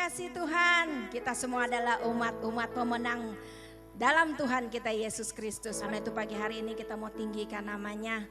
dikasihi Tuhan, kita semua adalah umat pemenang dalam Tuhan kita Yesus Kristus. Karena itu pagi hari ini kita mau tinggikan namanya.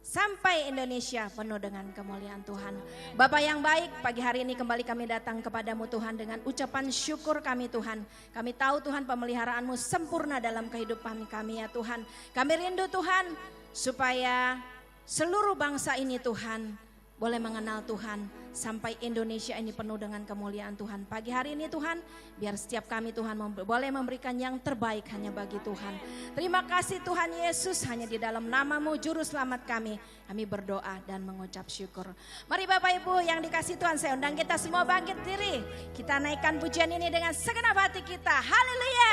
Sampai Indonesia penuh dengan kemuliaan Tuhan. Bapak yang baik, pagi hari ini kembali kami datang kepadamu Tuhan dengan ucapan syukur kami Tuhan. Kami tahu Tuhan pemeliharaanmu sempurna dalam kehidupan kami ya Tuhan. Kami rindu Tuhan supaya seluruh bangsa ini Tuhan boleh mengenal Tuhan. Sampai Indonesia ini penuh dengan kemuliaan Tuhan. Pagi hari ini Tuhan, biar setiap kami Tuhan boleh memberikan yang terbaik hanya bagi Tuhan. Terima kasih Tuhan Yesus, hanya di dalam nama-Mu Juru Selamat kami berdoa dan mengucap syukur. Mari Bapak Ibu yang dikasih Tuhan, saya undang kita semua bangkit diri. Kita naikkan pujian ini dengan segenap hati kita. Haleluya.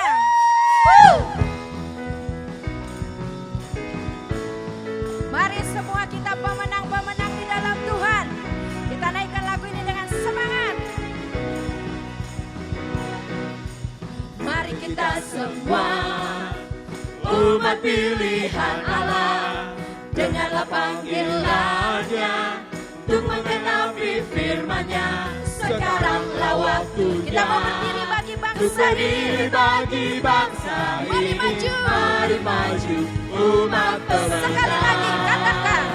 Mari semua kita pemenang-pemenang di dalam Tuhan. Kita naikkan lagu ini dengan semangat. Mari kita semua umat pilihan Allah, dengarlah panggilannya untuk menggenapi firman-Nya. Sekaranglah waktunya kita mau berdiri bagi bangsa ini. Mari maju umat pemenang. Sekali lagi katakan,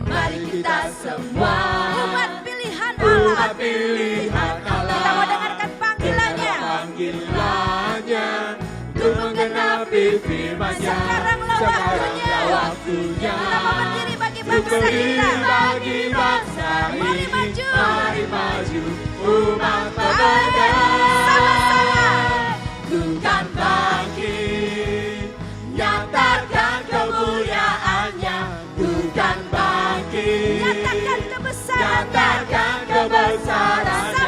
mari kita semua umat pilihan Allah. Kita mau dengarkan panggilannya untuk menggenapi firman-Nya. Sekaranglah waktunya kita mau berdiri bagi bangsa kita. Mari maju umat pemenang. Sama-sama Tuhan bangkit, nyatakan kemuliaan-Nya. Tuhan bangkit, nyatakan kebesaran-Nya.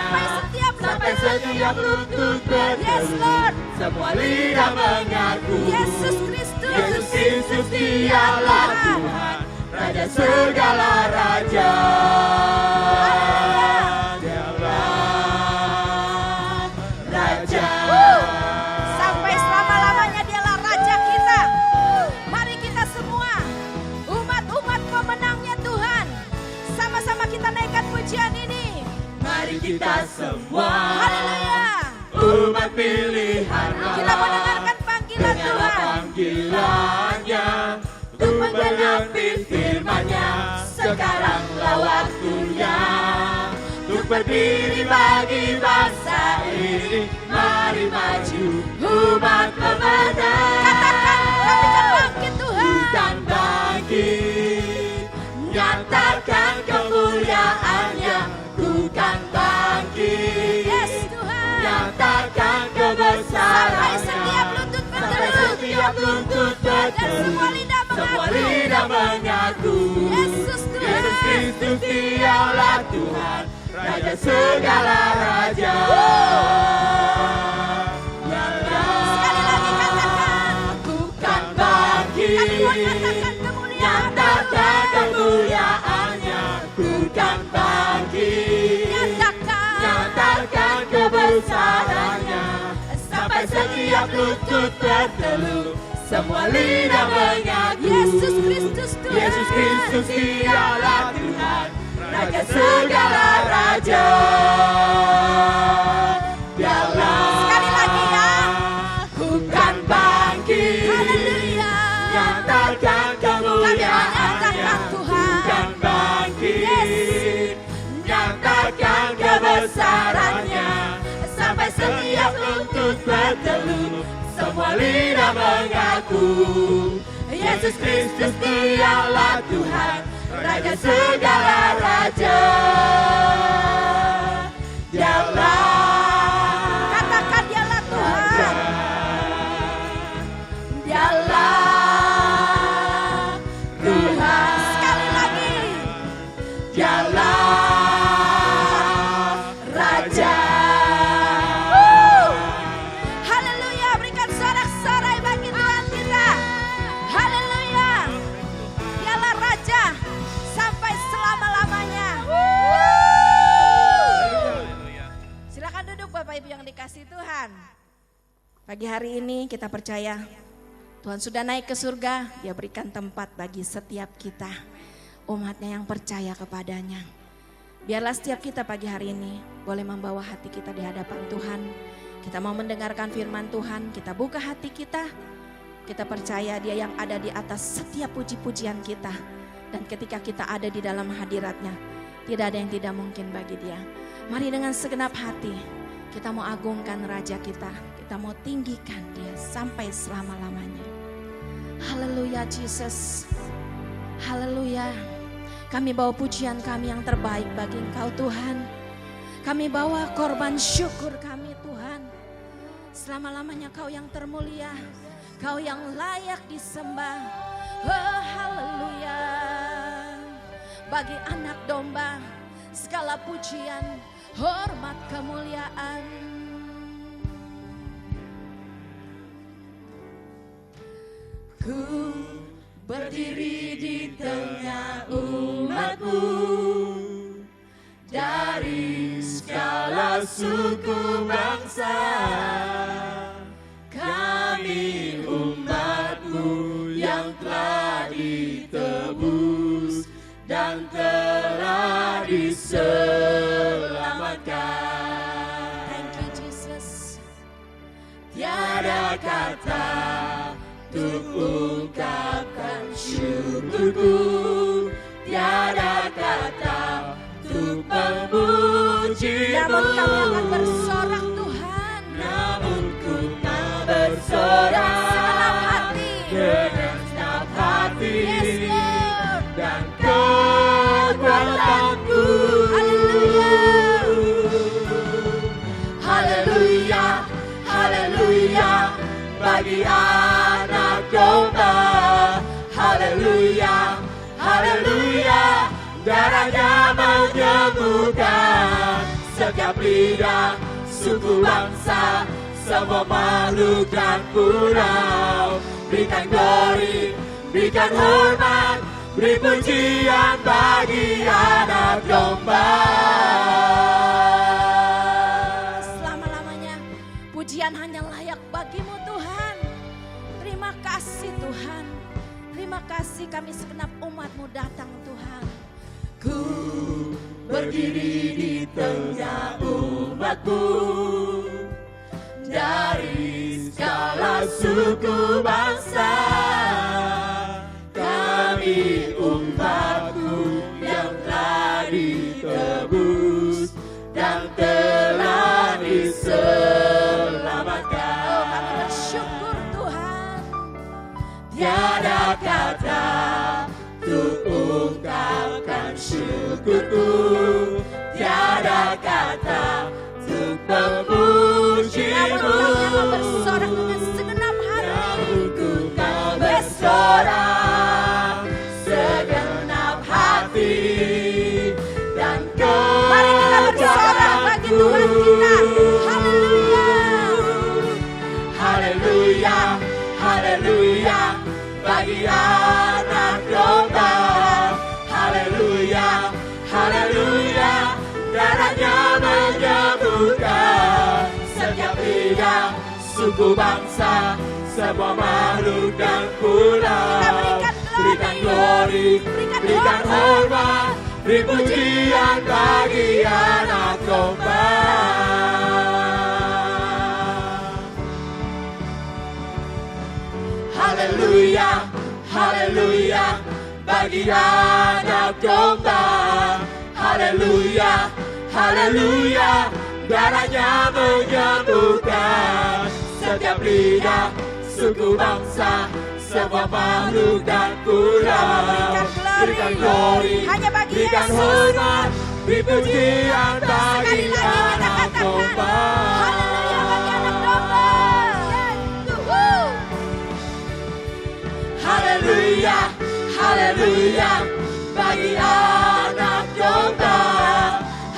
Sampai setiap lutut bertelut, yes, Lord. Semua lidah mengaku Yesus Kristus dialah Tuhan, Raja segala raja. Dialah Raja. Sampai selama-lamanya dialah Raja kita. Mari kita semua umat-umat pemenangnya Tuhan, sama-sama kita naikkan pujian ini. Mari kita semua, haleluya, umat pilihan Allah. Kita mendengarkan panggilan Tuhan, panggilannya untuk menggenapi firman-Nya. Sekaranglah waktunya untuk berdiri bagi bangsa ini. Mari maju umat pemenang. Katakan, kami kan bangkit Tuhan. Tuhan bangkit, nyatakan kemuliaan-Nya. Tuhan bangkit, yes, Tuhan. Nyatakan kebesaran-Nya. Sampai setiap lutut bertelut, semua lidah mengaku Yesus Kristus dialah Tuhan, Raja segala raja. Sekali lagi katakan, Tuhan bangkit, nyatakan kemuliaan-Nya. Tuhan bangkit, nyatakan kebesaran-Nya. Sampai setiap lutut bertelut, semua lidah mengaku Yesus Kristus dialah Tuhan, Raja segala raja. Dialah. Sekali lagi ya, Tuhan bangkit, haleluya, nyatakan kemuliaan-Nya. Tuhan bangkit, nyatakan kebesaran-Nya. Sampai setiap lutut bertelut, semua lidah mengaku Yesus Kristus dialah Tuhan, Raja segala raja. Dialah, katakan dialah Tuhan. Dialah Tuhan. Sekali lagi, dialah Raja. Haleluya, berikan sorak-sorai bagi Tuhan kita. Haleluya, dialah Raja sampai selama-lamanya. Silakan duduk Bapak Ibu yang dikasihi Tuhan. Pagi hari ini kita percaya Tuhan sudah naik ke surga. Dia berikan tempat bagi setiap kita, umatnya yang percaya kepadanya. Biarlah setiap kita pagi hari ini boleh membawa hati kita di hadapan Tuhan. Kita mau mendengarkan firman Tuhan, kita buka hati kita. Kita percaya Dia yang ada di atas setiap puji-pujian kita. Dan ketika kita ada di dalam hadirat-Nya, tidak ada yang tidak mungkin bagi Dia. Mari dengan segenap hati, kita mau agungkan Raja kita. Kita mau tinggikan Dia sampai selama-lamanya. Haleluya Jesus. Haleluya. Kami bawa pujian kami yang terbaik bagi Engkau Tuhan. Kami bawa korban syukur kami Tuhan. Selama-lamanya Kau yang termulia. Kau yang layak disembah. Oh haleluya. Bagi anak domba segala pujian, hormat, kemuliaan. Ku berdiri di tengah umatmu, dari segala suku bangsa. Kami umatmu yang telah ditebus dan telah diselamatkan. Thank you Jesus. Tiada kata untuk ungkapkan syukurku, tiada kata untuk memujimu. Namun kami akan bersorak Tuhan. Namun ku tak bersorak segenap hati, dengan segenap hati. Yes Lord. Dan kekuatanku. Haleluya. Haleluya. Haleluya. Bagi anak domba. Haleluya. Haleluya. Darahnya menyembuhkan setiap lidah, suku bangsa, semua makhluk dan pulau. Berikan glory, berikan hormat, beri pujian bagi anak domba. Selama-lamanya pujian hanya layak bagimu Tuhan. Terima kasih Tuhan. Terima kasih kami segenap umat-Mu datang Tuhan. Ku berdiri di tengah umat-Mu, dari segala suku bangsa. Kami umat-Mu yang telah ditebus dan telah diselamatkan. Oh, kami bersyukur Tuhan. Tiada kata untuk ungkapkan syukurku, tiada kata untuk memujimu. Namun kami bersorak dengan segenap hati. Namun ku tak bersorak segenap hati. Dan mari kita bersorak bagi Tuhan kita. Haleluya. Haleluya. Haleluya. Bagi anak domba. Haleluya. Haleluya. Darahnya menyembuhkan setiap lidah, suku bangsa, semua makhluk dan pulau. Berikan glory, berikan hormat, beri pujian bagi anak domba. Haleluya, haleluya, bagi anak domba. Haleluya, haleluya, darahnya menyembuhkan setiap lidah, suku bangsa, semua makhluk dan pulau. Berikan glory, berikan hormat, beri pujian bagi anak domba. Haleluya bagi anak domba. Haleluya, haleluya, bagi anak domba.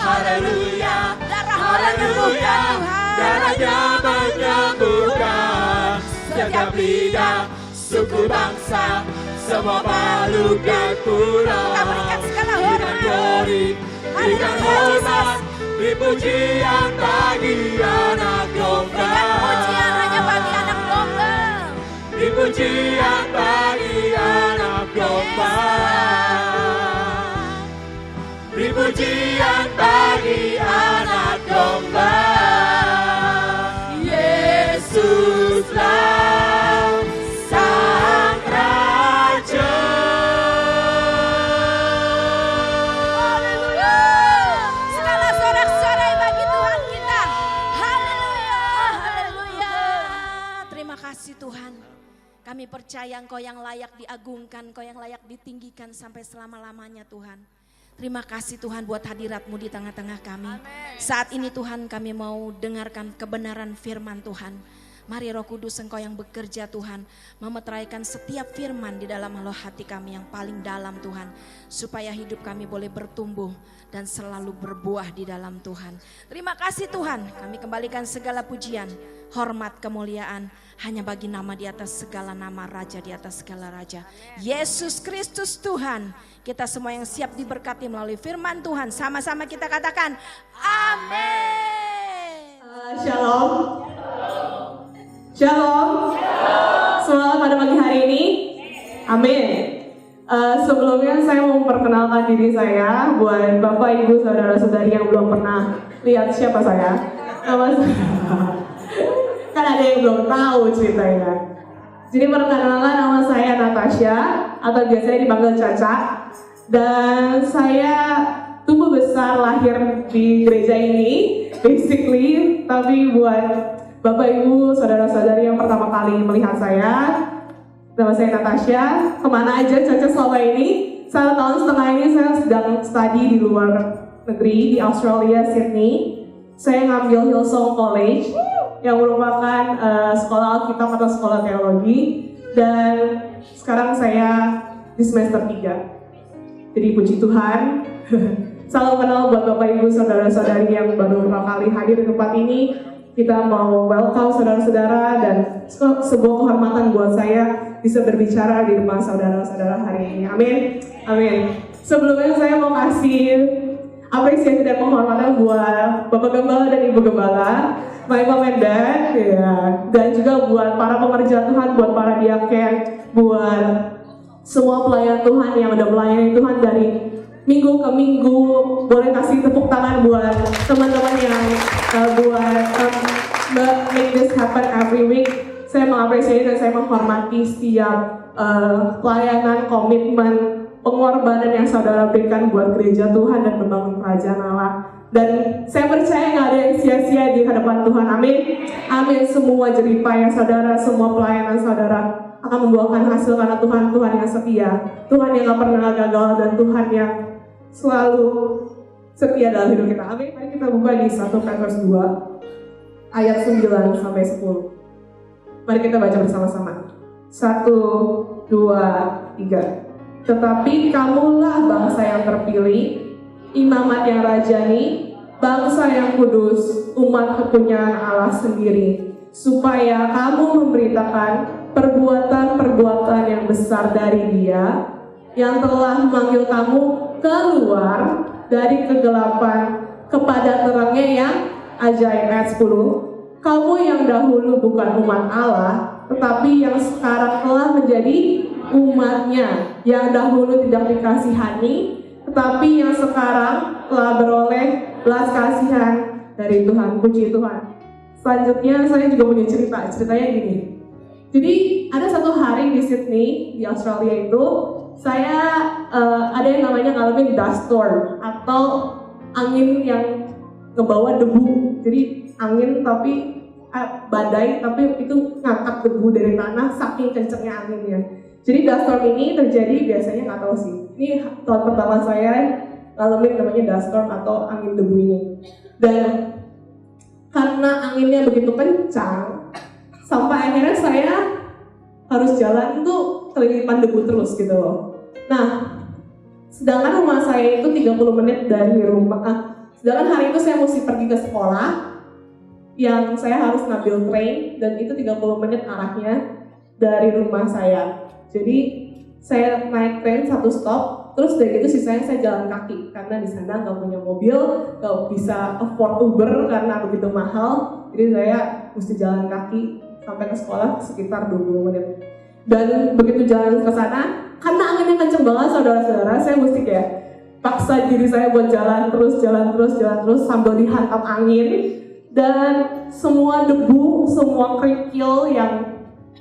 Haleluya, haleluya, darahnya menyembuhkan setiap lidah, suku bangsa, semua makhluk dan pulau. Berikan glory, berikan hormat, beri pujian bagi anak domba. Pujian hanya bagi anak domba. Beri pujian bagi anak domba. Beri pujian pujian bagi anak domba. Yesuslah Sang Raja. Haleluya. Segala sorak-sorai bagi Tuhan kita. Haleluya. Haleluya. Terima kasih Tuhan. Kami percaya Engkau yang layak diagungkan, Engkau yang layak ditinggikan sampai selama-lamanya Tuhan. Terima kasih Tuhan buat hadirat-Mu di tengah-tengah kami. Saat ini Tuhan kami mau dengarkan kebenaran firman Tuhan. Mari Roh Kudus Engkau yang bekerja Tuhan, memeteraikan setiap firman di dalam hati kami yang paling dalam Tuhan. Supaya hidup kami boleh bertumbuh dan selalu berbuah di dalam Tuhan. Terima kasih Tuhan, kami kembalikan segala pujian, hormat, kemuliaan hanya bagi nama di atas segala nama, Raja di atas segala Raja. Yesus Kristus Tuhan. Kita semua yang siap diberkati melalui firman Tuhan, sama-sama kita katakan amin. Shalom. Shalom. Selamat pada pagi hari ini. Amin. Sebelumnya saya mau memperkenalkan diri saya buat Bapak, Ibu, Saudara-saudari yang belum pernah lihat siapa saya. Nama saya kan ada yang belum tahu ceritanya. Jadi perkenalkan, nama saya Natasha atau biasanya dipanggil Caca. Dan saya tumbuh besar lahir di gereja ini, basically. Tapi buat Bapak, Ibu, Saudara-saudari yang pertama kali melihat saya, nama saya Natasha. Kemana aja Caca selama ini? 1 tahun setengah ini saya sedang studi di luar negeri, di Australia, Sydney. Saya ngambil Hillsong College yang merupakan sekolah Alkitab atau sekolah teologi. Dan sekarang saya di semester 3. Jadi puji Tuhan. Salam kenal buat Bapak, Ibu, Saudara-saudari yang baru beberapa kali hadir di tempat ini. Kita mau welcome saudara-saudara dan sebuah kehormatan buat saya bisa berbicara di depan saudara-saudara hari ini. Amin. Amin. Sebelumnya saya mau kasih apresiasi dan penghormatan buat Bapak Gembala dan Ibu Gembala, my mom and dad, ya. Dan juga buat para pekerja Tuhan, buat para diaken, buat semua pelayan Tuhan yang udah melayani Tuhan dari minggu ke minggu. Boleh kasih tepuk tangan buat teman-teman yang buat make this happen every week. Saya mengapresiasi dan saya menghormati setiap pelayanan, komitmen, pengorbanan yang saudara berikan buat gereja Tuhan dan membangun kerajaan Allah. Dan saya percaya nggak ada yang sia-sia di hadapan Tuhan. Amin. Amin. Semua jeripaya saudara, semua pelayanan saudara akan membuahkan hasil karena Tuhan yang setia, Tuhan yang gak pernah gagal, dan Tuhan yang selalu setia dalam hidup kita. Amin. Mari kita buka di 1 Petrus 2 ayat 9 sampai 10. Mari kita baca bersama-sama. 1, 2, 3. Tetapi kamulah bangsa yang terpilih, imamat yang rajani, bangsa yang kudus, umat kepunyaan Allah sendiri, supaya kamu memberitakan perbuatan-perbuatan yang besar dari Dia yang telah memanggil kamu keluar dari kegelapan kepada terangnya yang ajaib. Ayat 10. Kamu yang dahulu bukan umat Allah, tetapi yang sekarang telah menjadi umat-Nya, yang dahulu tidak dikasihani, tetapi yang sekarang telah beroleh belas kasihan dari Tuhan. Puji Tuhan. Selanjutnya saya juga punya ceritanya gini. Jadi ada satu hari di Sydney, di Australia itu, saya ada yang namanya ngalamin dust storm atau angin yang ngebawa debu. Jadi angin tapi badai, tapi itu ngangkat debu dari tanah saking kencengnya anginnya. Jadi dust storm ini terjadi biasanya nggak tahu sih. Ini tahun pertama saya ngalamin namanya dust storm atau angin debu ini. Dan karena anginnya begitu kencang, sampai akhirnya saya harus jalan tuh kelilipan debu terus gitu loh. Nah, sedangkan rumah saya itu 30 menit dari rumah. Sedangkan hari itu saya mesti pergi ke sekolah yang saya harus ngambil train, dan itu 30 menit arahnya dari rumah saya. Jadi saya naik train 1 stop, terus dari itu sisanya saya jalan kaki karena di sana nggak punya mobil, nggak bisa afford Uber karena begitu mahal. Jadi saya mesti jalan kaki sampai ke sekolah sekitar 20 menit. Dan begitu jalan ke sana, karena anginnya kenceng banget saudara-saudara, saya mesti kayak paksa diri saya buat jalan terus sambil dihantam angin, dan semua debu, semua kerikil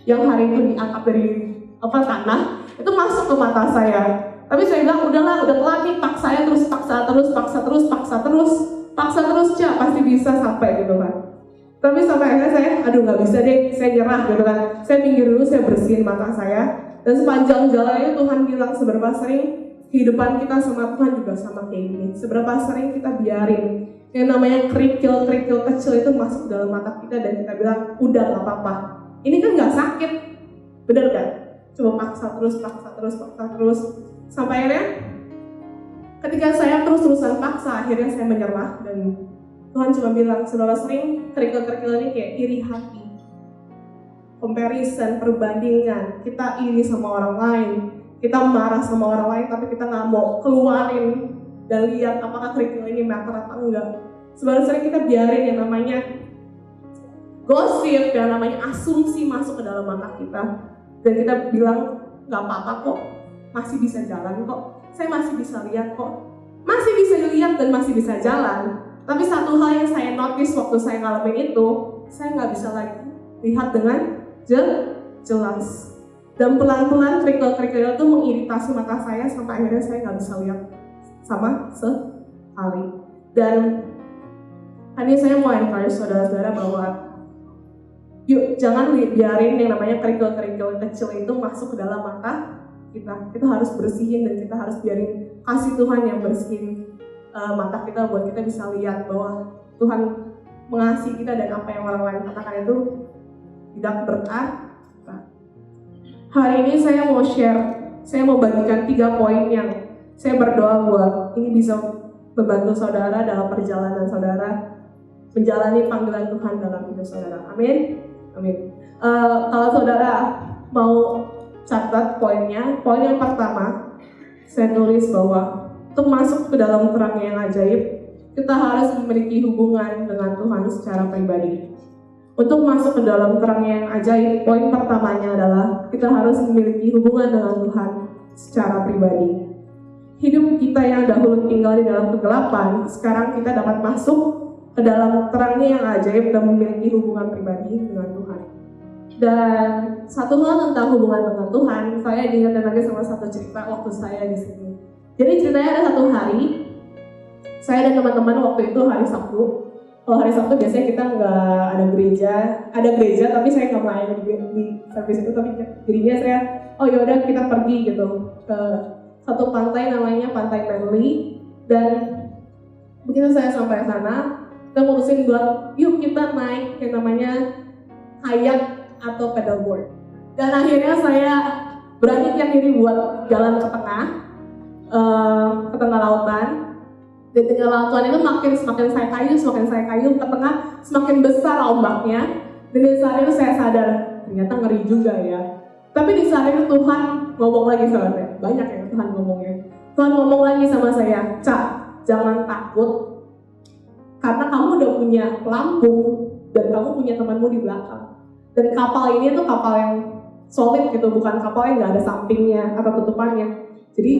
yang hari itu diangkat dari tanah itu masuk ke mata saya. Tapi saya bilang udahlah, udah telat nih, paksa terus, Cak, pasti bisa sampai gitu kan. Tapi sampai akhirnya saya, aduh nggak bisa deh, saya nyerah gitu kan. Saya minggir dulu, saya bersihin mata saya. Dan sepanjang jalannya Tuhan bilang seberapa sering kehidupan kita sama Tuhan juga sama kayak gini. Seberapa sering kita biarin yang namanya kerikil-kerikil kecil itu masuk dalam mata kita dan kita bilang, udah gak apa-apa. Ini kan gak sakit, bener kan? Coba paksa terus. Sampai akhirnya ketika saya terus-terusan paksa, akhirnya saya menyerah dan Tuhan cuma bilang, saudara sering kerikil-kerikil ini kayak iri hati, comparison, perbandingan, kita iri sama orang lain, kita marah sama orang lain, tapi kita nggak mau keluarin dan lihat apakah kerikil ini matter apa enggak. Sebenarnya sering kita biarin yang namanya gosip, yang namanya asumsi masuk ke dalam mata kita, dan kita bilang nggak apa-apa kok, masih bisa jalan kok, saya masih bisa lihat kok, masih bisa lihat dan masih bisa jalan. Tapi satu hal yang saya notice waktu saya ngalamin itu, saya nggak bisa lagi lihat dengan jelas. Dan pelan-pelan kerikil-kerikil itu mengiritasi mata saya sampai akhirnya saya nggak bisa lihat sama sekali. Dan hari ini saya mau encourage saudara-saudara bahwa yuk jangan biarin yang namanya kerikil-kerikil kecil itu masuk ke dalam mata kita. Kita harus bersihin dan kita harus biarin kasih Tuhan yang bersihin mata kita buat kita bisa lihat bahwa Tuhan mengasihi kita dan apa yang orang lain katakan itu tidak berarti. Hari ini saya mau bagikan 3 poin yang saya berdoa buat ini bisa membantu saudara dalam perjalanan saudara menjalani panggilan Tuhan dalam hidup saudara. Amin. Kalau saudara mau catat poinnya, poin yang pertama saya tulis bahwa untuk masuk ke dalam terang yang ajaib, kita harus memiliki hubungan dengan Tuhan secara pribadi. Untuk masuk ke dalam terang yang ajaib, poin pertamanya adalah kita harus memiliki hubungan dengan Tuhan secara pribadi. Hidup kita yang dahulu tinggal di dalam kegelapan, sekarang kita dapat masuk ke dalam terangnya yang ajaib dan memiliki hubungan pribadi dengan Tuhan. Dan satu hal tentang hubungan dengan Tuhan, saya diingatkan lagi sama satu cerita waktu saya di sini. Jadi ceritanya ada satu hari, saya dan teman-teman waktu itu hari Sabtu. Kalau hari Sabtu biasanya kita nggak ada gereja, tapi saya nggak melayani di service itu, tapi jadinya saya, oh yaudah kita pergi gitu ke satu pantai namanya Pantai Manly. Dan begitu saya sampai sana, kita mutusin buat yuk kita naik yang namanya kayak atau paddleboard. Dan akhirnya saya berani tiap diri buat jalan ke tengah lautan. Di tengah lautan itu semakin saya kayu ke tengah, semakin besar ombaknya. Dan di saat itu saya sadar, ternyata ngeri juga ya. Tapi di saat itu Tuhan ngomong lagi sama saya, banyak ya Tuhan ngomongnya. Tuhan ngomong lagi sama saya, Cak, jangan takut, karena kamu udah punya pelampung dan kamu punya temanmu di belakang. Dan kapal ini tuh kapal yang solid gitu, bukan kapal yang nggak ada sampingnya atau tutupannya. Jadi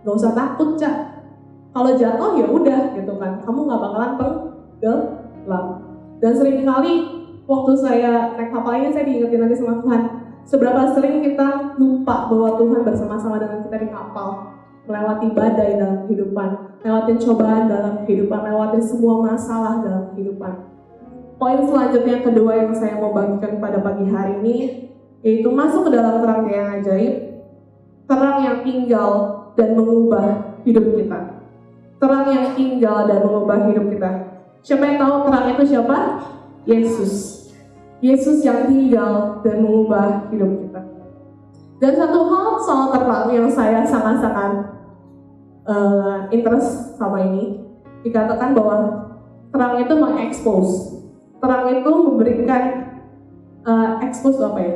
nggak usah takut, Cak. Kalau jatuh ya udah gitu kan, kamu nggak bakalan tenggelam. Dan sering kali waktu saya naik kapal ini saya diingetin lagi sama Tuhan, seberapa sering kita lupa bahwa Tuhan bersama-sama dengan kita di kapal, melewati badai dalam kehidupan, lewatin cobaan dalam kehidupan, lewatin semua masalah dalam kehidupan. Poin selanjutnya kedua yang saya mau bagikan pada pagi hari ini, yaitu masuk ke dalam terang yang ajaib, terang yang tinggal dan mengubah hidup kita. Terang yang tinggal dan mengubah hidup kita. Siapa yang tahu terang itu siapa? Yesus. Yesus yang tinggal dan mengubah hidup kita. Dan satu hal soal terang yang saya sangat-sangat interest sama ini, dikatakan bahwa terang itu mengekspos. Terang itu memberikan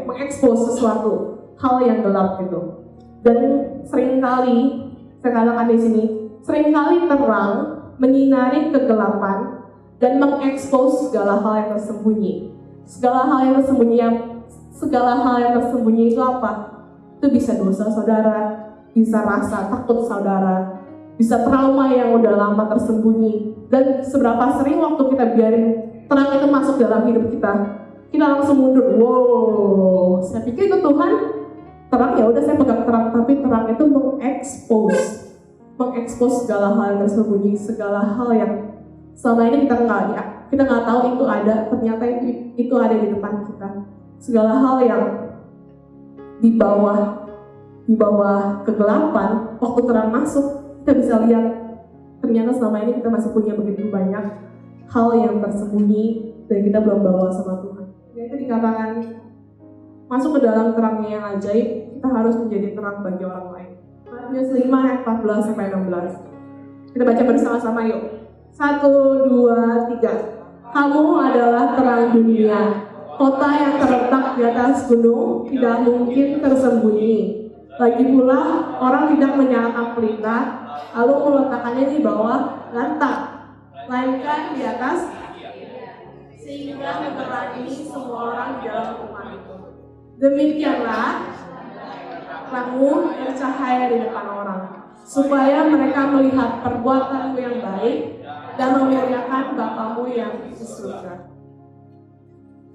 mengekspos sesuatu hal yang gelap gitu. Dan seringkali saya katakan di sini, seringkali terang menyinari kegelapan dan mengekspos segala hal yang tersembunyi. Segala hal yang tersembunyi itu apa? Itu bisa dosa saudara, bisa rasa takut saudara, bisa trauma yang udah lama tersembunyi. Dan seberapa sering waktu kita biarin terang itu masuk dalam hidup kita langsung mundur. Wow, saya pikir itu Tuhan terang, ya udah saya pegang terang, tapi terang itu mengekspos segala hal yang tersembunyi, segala hal yang selama ini kita nggak tahu itu ada, ternyata itu ada di depan kita. Segala hal yang di bawah kegelapan, waktu terang masuk, kita bisa lihat ternyata selama ini kita masih punya begitu banyak hal yang tersembunyi dan kita belum bawa sama Tuhan. Itu dikatakan masuk ke dalam terangnya yang ajaib, kita harus menjadi terang bagi orang lain. Matius 5 ayat 14 sampai 16. Kita baca bersama-sama yuk. 1, 2, 3. Kamu adalah terang dunia. Kota yang terletak di atas gunung tidak mungkin tersembunyi. Lagi pula orang tidak menyalakan pelita lalu meletakkannya di bawah lantak, melainkan di atas, sehingga menerangi semua orang di dalam rumah itu. Demikianlah kamu bercahaya di depan orang, supaya mereka melihat perbuatanmu yang baik dan memuliakan Bapamu yang di surga.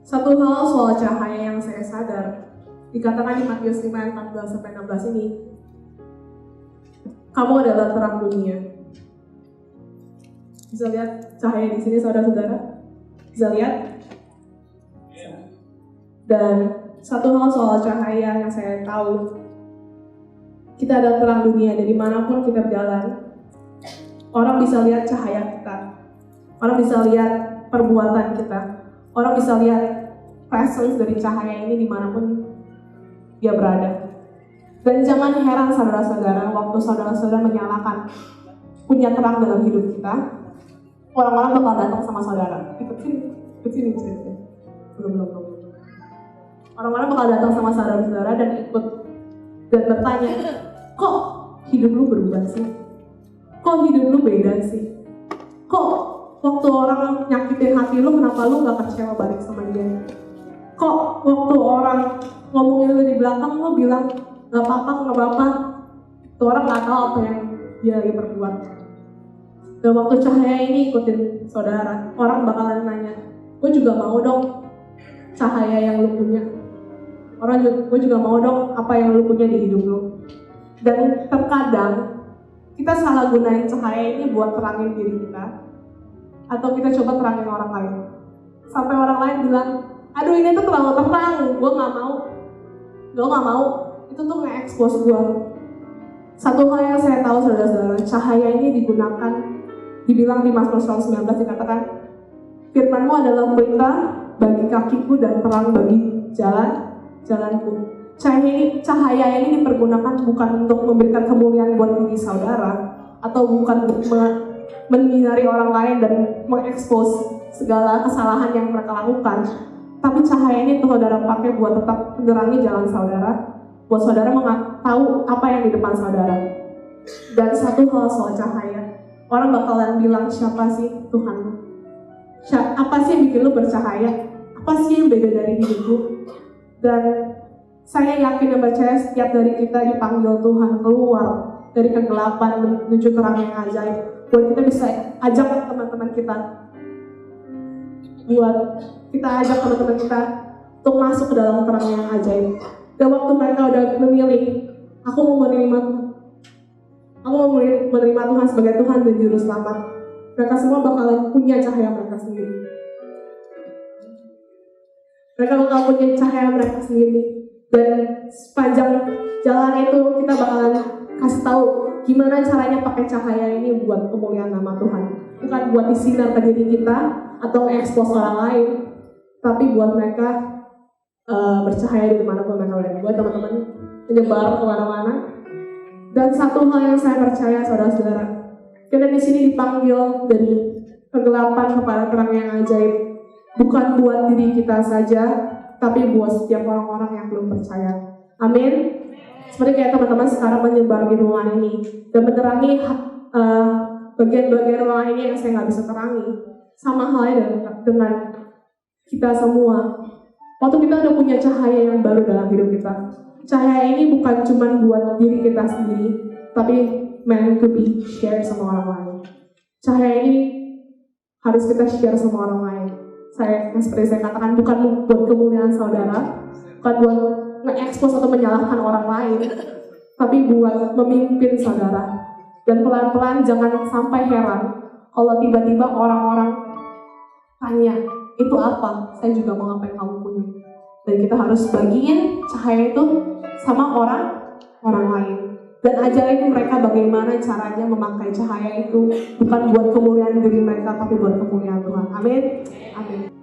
Satu hal soal cahaya yang saya sadar, dikatakan di Matius 5 ayat 14 sampai 16 ini, kamu adalah terang dunia. Bisa lihat cahaya di sini, saudara-saudara? Bisa lihat? Dan satu hal soal cahaya yang saya tahu, kita adalah terang dunia. Dari manapun kita berjalan, orang bisa lihat cahaya kita, orang bisa lihat perbuatan kita, orang bisa lihat presence dari cahaya ini dimanapun dia berada. Dan jangan heran saudara-saudara, waktu saudara-saudara menyalakan punya terang dalam hidup kita, orang-orang bakal datang sama saudara. Ikut sini ceritanya. Belum. Orang-orang bakal datang sama saudara-saudara dan ikut dan bertanya, kok hidup lu berubah sih? Kok hidup lu beda sih? Kok waktu orang nyakitin hati lu, kenapa lu gak kecewa balik sama dia? Kok waktu orang ngomongin lu di belakang, lu bilang gak apa-apa, itu orang gak tahu apa yang dia lagi berbuat. Dan waktu cahaya ini ikutin saudara, orang bakalan nanya, gue juga mau dong cahaya yang lu punya. Gue juga mau dong apa yang lu punya di hidup lu. Dan terkadang kita salah gunain cahaya ini buat terangin diri kita, atau kita coba terangin orang lain. Sampai orang lain bilang, aduh ini tuh terlalu terang, gue gak mau. Itu tuh nge-expose gue. Satu hal yang saya tahu saudara-saudara, cahaya ini digunakan, dibilang di Mazmur 19 dikatakan, firman-Mu adalah pelita bagi kakiku dan terang bagi jalanku. Cahaya ini dipergunakan bukan untuk memberikan kemuliaan buat diri saudara, atau bukan untuk menyinari orang lain dan mengekspos segala kesalahan yang mereka lakukan. Tapi cahaya ini tuh saudara pakai buat tetap menerangi jalan saudara, buat saudara tahu apa yang di depan saudara. Dan satu hal soal cahaya, orang bakalan bilang, siapa sih Tuhanmu? Apa sih yang bikin lu bercahaya? Apa sih yang beda dari hidupku? Dan saya yakin dan percaya setiap dari kita dipanggil Tuhan keluar dari kegelapan menuju terang yang ajaib, buat kita bisa ajak teman-teman kita, untuk masuk ke dalam terang yang ajaib. Dan waktu mereka udah memilih, aku mau menerima Tuhan sebagai Tuhan dan Juru Selamat, mereka semua bakalan punya cahaya mereka sendiri. Mereka bakal punya cahaya mereka sendiri. Dan sepanjang jalan itu kita bakalan kasih tahu gimana caranya pakai cahaya ini buat kemuliaan nama Tuhan. Bukan buat disinar ke diri kita atau ekspos orang lain, tapi buat mereka bercahaya di dimanapun mereka berada. Buat teman-teman menyebar kemana-mana. Dan satu hal yang saya percaya saudara-saudara, kita di sini dipanggil dari kegelapan kepada terang yang ajaib, bukan buat diri kita saja, tapi buat setiap orang-orang yang belum percaya. Amin. Seperti kayak teman-teman sekarang menyebar di ruangan ini dan menerangi bagian-bagian ruangan ini yang saya nggak bisa terangi. Sama halnya dengan kita semua. Waktu kita udah punya cahaya yang baru dalam hidup kita, cahaya ini bukan cuma buat diri kita sendiri, tapi meant to be shared sama orang lain. Cahaya ini harus kita share sama orang lain. Seperti saya katakan, bukan buat kemuliaan saudara, bukan buat nge-expose atau menyalahkan orang lain, tapi buat memimpin saudara. Dan pelan-pelan jangan sampai heran kalau tiba-tiba orang-orang tanya, itu apa? Saya juga mau apa yang kamu punya. Dan kita harus bagiin cahaya itu sama orang lain. Dan ajarin mereka bagaimana caranya memakai cahaya itu, bukan buat kemuliaan diri mereka, tapi buat kemuliaan Tuhan. Amin. Amin.